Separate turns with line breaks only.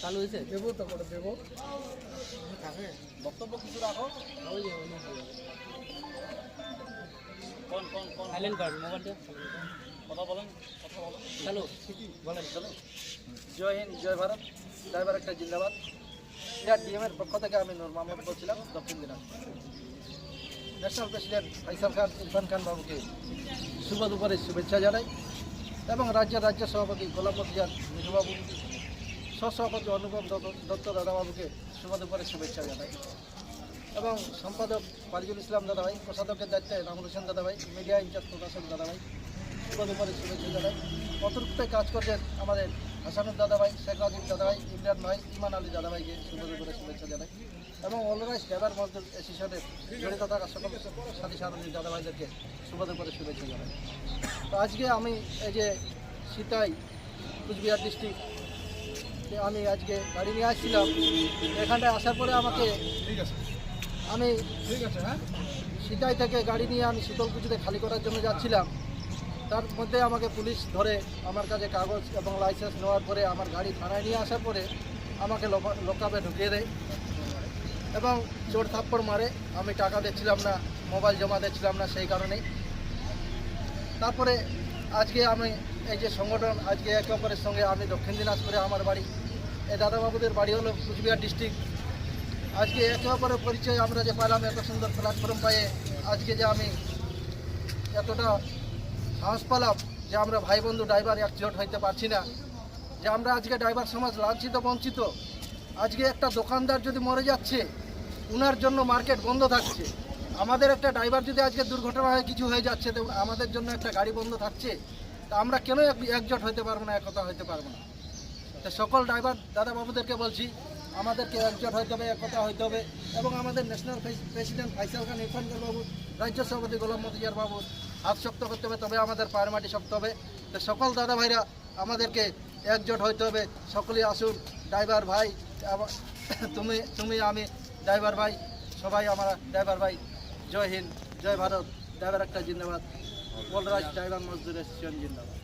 চালু হয়েছে
দেবো তো করে দেবো
থাকে
বক্তব্য কিছু রাখো
ওই যে কোন সাইলেন্ট কর মোবাইলটা
কথা বলেন কথা বলেন
চালু বলেন
চলো জয় হিন্দ জয় ভারত ড্রাইভার একটা জিন্দাবাদ ইন্ডিয়া ডিএমের পক্ষ থেকে আমি নূর মোহাম্মদ বলছিলাম দক্ষিণ দিনাজপুর ন্যাশনাল প্রেসিডেন্ট ফাইসাল খান ইরফান খান বাবুকে শুভ দুপুরে শুভেচ্ছা জানাই এবং রাজ্য সভাপতি গোলাম মতিজার মিঠুবাবু সহসভাপতি অনুপম দত্ত দাদাবাবুকে শুভ দুপুরে শুভেচ্ছা জানাই এবং সম্পাদক ফারিজুল ইসলাম দাদাভাই প্রসাদকের দায়িত্বে রামুল হোসেন দাদাভাই মিডিয়া ইনচার্জ প্রকাশক দাদাভাই শুভ দুপুরে শুভেচ্ছা জানাই অতিরিক্ত কাজ করছেন আমাদের হাসানুর দাদাভাই শেখ রাজিব দাদাভাই ইমরান ভাই ইমান আলী দাদাভাইকে শুভ দুপুরে শুভেচ্ছা জানাই এবং অলরাইজ ড্রাইভার মজদুর অ্যাসোসিয়েশনের জড়িত থাকা সকল সাথী সারথী দাদাভাইদেরকে শুভ দুপুরে শুভেচ্ছা জানাই তো আজকে আমি এই যে সিতাই কুচবিহার ডিস্ট্রিক্ট আমি আজকে গাড়ি নিয়ে আসছিলাম এখানটায় আসার পরে আমাকে আমি হ্যাঁ সিতাই থেকে গাড়ি নিয়ে আমি শীতলকুচিতে খালি করার জন্য যাচ্ছিলাম তার মধ্যে আমাকে পুলিশ ধরে আমার কাছে কাগজ এবং লাইসেন্স নেওয়ার পরে আমার গাড়ি থানায় নিয়ে আসার পরে আমাকে লকআপে ঢুকিয়ে দেয় এবং চোর থাপ্পড় মারে আমি টাকা দিচ্ছিলাম না মোবাইল জমা দিচ্ছিলাম না সেই কারণেই তারপরে আজকে আমি এই যে সংগঠন আজকে একে অপরের সঙ্গে আমি দক্ষিণ দিনাজপুরে আমার বাড়ি এই দাদাবাবুদের বাড়ি হলো কুচবিহার ডিস্ট্রিক্ট আজকে একে অপরের পরিচয় আমরা যে পেলাম এত সুন্দর প্ল্যাটফর্ম পাইয়ে আজকে যে আমি এতটা সাহস পেলাম যে আমরা ভাই বন্ধু ড্রাইভার একজোট হইতে পারছি না যে আমরা আজকে ড্রাইভার সমাজ লাঞ্ছিত বঞ্চিত আজকে একটা দোকানদার যদি মরে যাচ্ছে উনার জন্য মার্কেট বন্ধ থাকছে আমাদের একটা ড্রাইভার যদি আজকে দুর্ঘটনা হয় কিছু হয়ে যাচ্ছে তো আমাদের জন্য একটা গাড়ি বন্ধ থাকছে তা আমরা কেন একজোট হইতে পারবো না একতা হইতে পারবো না তো সকল ড্রাইভার দাদাবাবুদেরকে বলছি আমাদেরকে একজোট হইতে হবে একতা হইতে হবে এবং আমাদের ন্যাশনাল প্রেসিডেন্ট ফাইসাল খান ইরফান খান বাবু রাজ্য সভাপতি গোলাম মতিজার বাবু হাত শক্ত করতে হবে তবে আমাদের পায়ের মাটি শক্ত হবে তো সকল দাদা ভাইরা আমাদেরকে একজোট হইতে হবে সকলেই আসুন ড্রাইভার ভাই তুমি আমি ড্রাইভার ভাই সবাই আমরা ড্রাইভার ভাই জয় হিন্দ জয় ভারত ড্রাইভার একটা জিন্দাবাদ অলরাইজ ড্রাইভার মজদুর অ্যাসোসিয়েশন জিন্দাবাদ